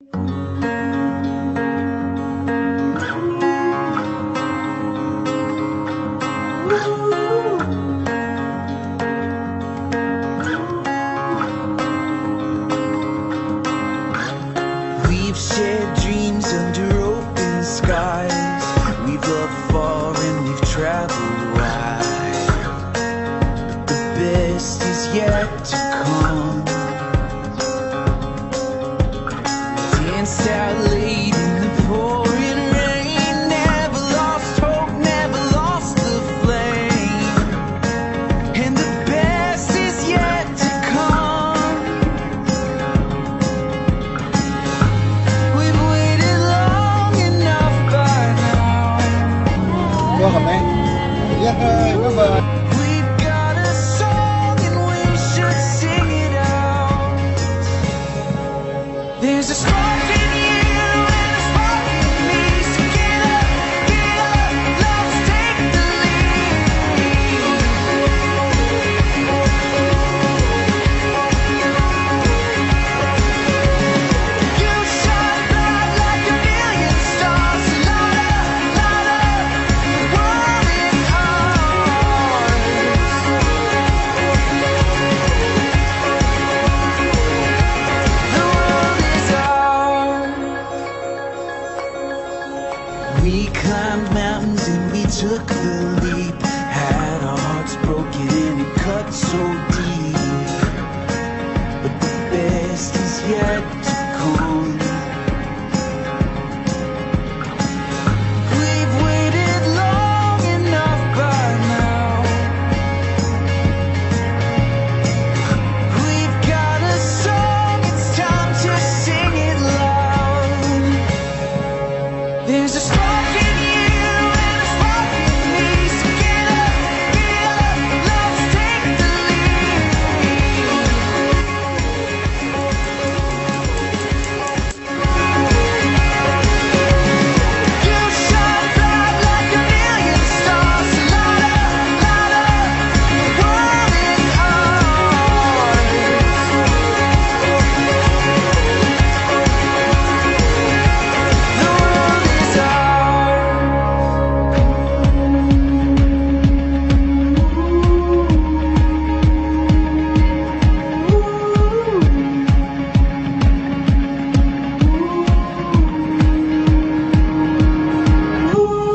We've shared dreams under open skies. We've loved far and we've traveled wide. But the best is yet to come. Danced out late in the pouring rain. Never lost hope, never lost the flame. And the best is yet to come. We've waited long enough by now. We've got a song and we should sing it out. There's a spark in you and a spark in me. So get up, let's take the lead. You shine bright like a million stars. Light up, the world is ours. The world is ours. We climbed mountains and we took the leap. Had our hearts broken and it cut so deep. But the best is yet to come. We've waited long enough by now. We've got a song, it's time to sing it loud. There's a spark in you and a spark in me. So get up, let's take the lead. You shine bright like a million stars. Light up, the world is ours. The world is ours.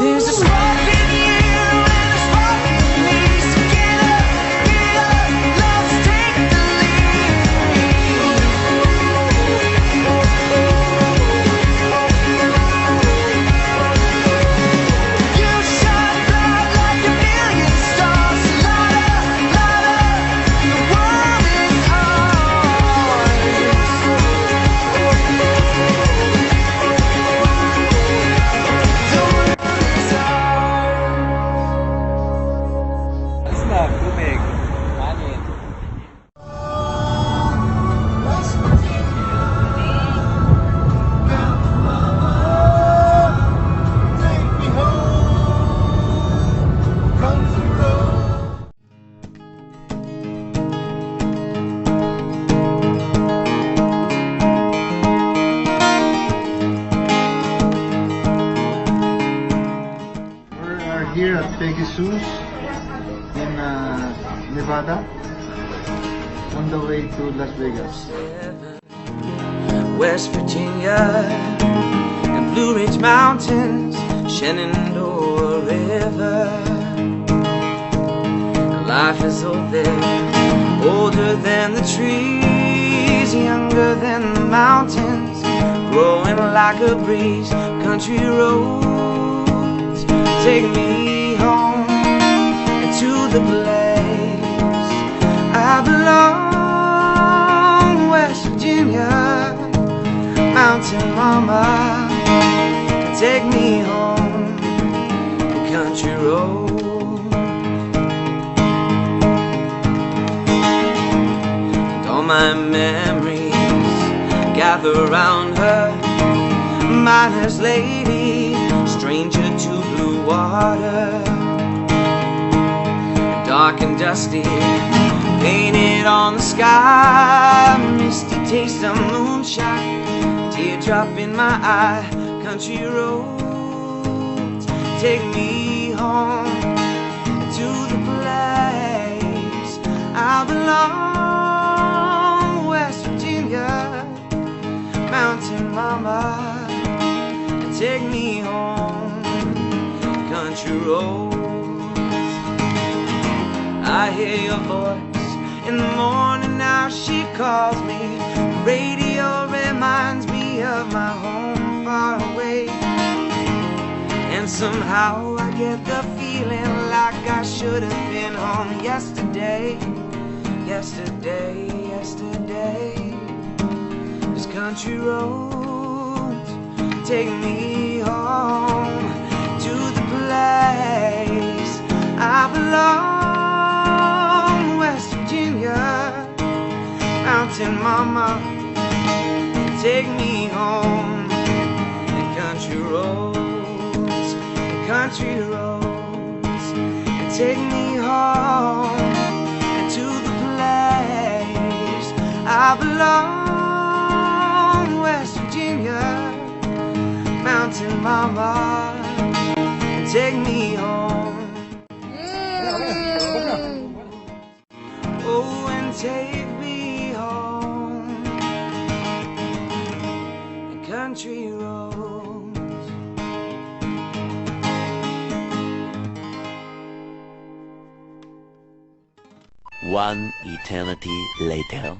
There's a spark in you and a spark in me. So get up, let's take the lead. You shine bright like a million stars. Light up, the world is ours. The world is ours. Snap, tubig. Kanin. We are here at Pegasus in Nevada on the way to Las Vegas. West Virginia and Blue Ridge Mountains, Shenandoah River. Life is old there, older than the trees, younger than the mountains, growing like a breeze. Country roads take me home to the place I belong. West Virginia, mountain mama, take me home, country road. And all my memories gather around her, miner's lady, stranger to blue water, dark and dusty, painted on the sky, misty taste of moonshine, teardrops drop in my eye. Country roads take me home to the place I belong. West Virginia, mountain mama, take me home. Country roads, I hear your voice in the morning. Now she calls me. Radio reminds me of my home far away, and somehow I get the feeling like I should have been home yesterday. Yesterday, yesterday. This country roads take me home to the place I belong. West Virginia, mountain mama, take me home. The country roads, the country roads, take me home to the place I belong. West Virginia, mountain mama, take me home. Oh, and take me home. The country roads. One eternity later.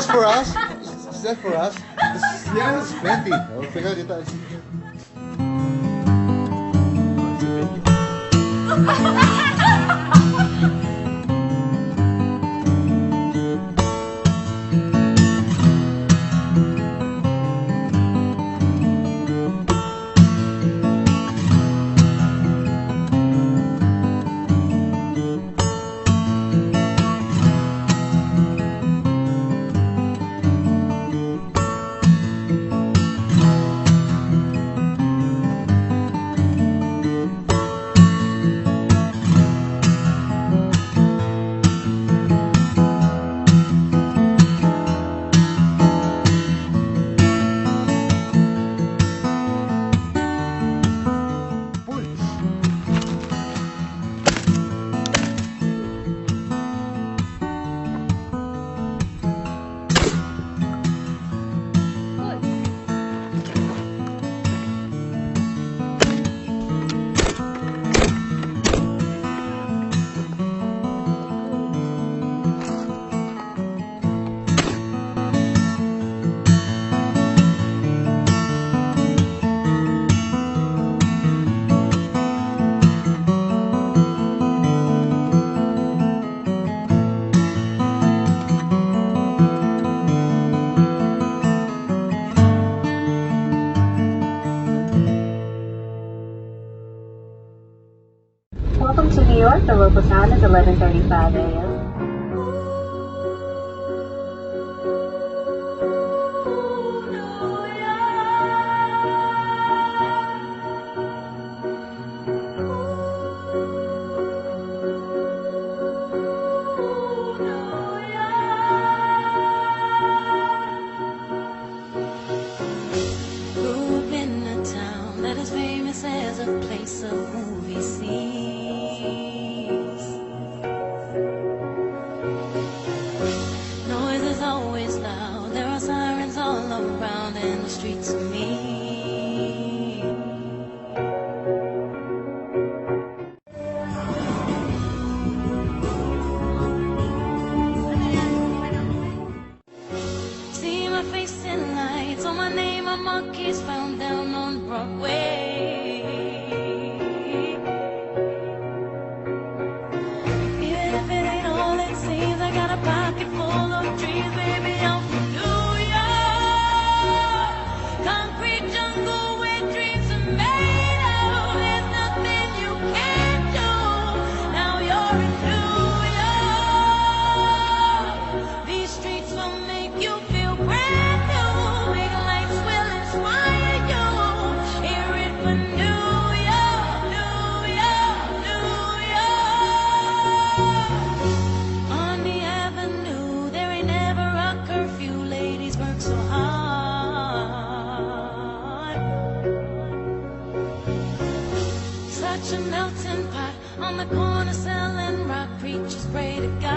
just for us? Is that for us? Yeah, it's plenty. Oh, figure it out. Welcome to New York. The local time is 11:35 a.m. Grew up in a town that is famous as a place of movie scenes. Noise is always loud, there are sirens all around, and the streets are mean. See my face in lights, on my name a monkey's found down on Broadway. Even if it ain't all it seems, I got a pocket full of dreams, baby, I'm from New York. Concrete jungle where dreams are made of. There's nothing you can't do. Now you're in New York. These streets will make you feel brand new. Big lights will inspire you. Hear it for New York, New York, New York. On the avenue, there ain't never a curfew. Ladies work so hard. Such a melting pot on the corner selling rock. Preachers pray to God.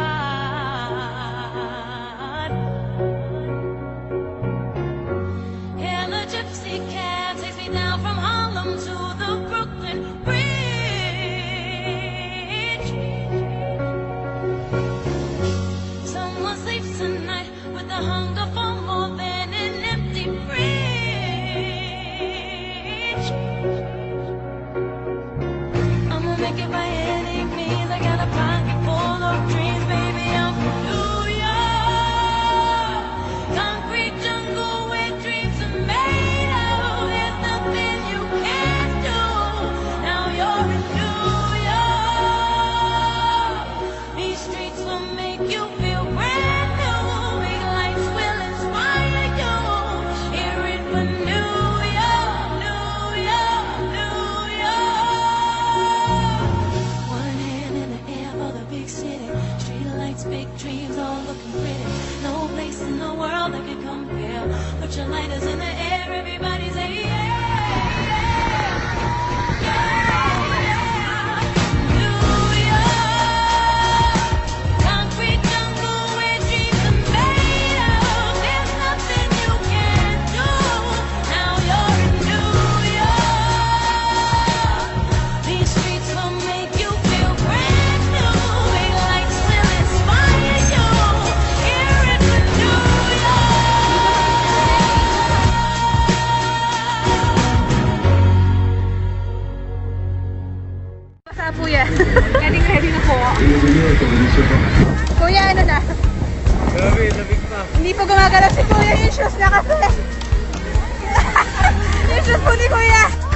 And the gypsy cab takes me down from Harlem to the Brooklyn Bridge. Someone sleeps tonight with the hunger for more than an empty fridge. I'ma make it by any means. I got a pocket full of dreams, baby, I'm from New York. Concrete jungle where dreams are made of. There's nothing you can't do. Now you're in New York. These streets will make you feel brand new. Big lights will inspire you. Hear it for New York, New York, New York. One hand in the air for the big city. Street lights, big dreams, all looking pretty. No place in the world that can compare. Put your lighters in the air, everybody say yeah, yeah, yeah. New York, concrete jungle where dreams are made of. There's nothing you can't do. Now you're in New York. These streets will make you feel brand new. Big lights will inspire you. Hear it for New York. Grabe, labig pa. Hindi pa gumagalaw si Kuya yung shoes na kasi. Yung shoes po ni Kuya.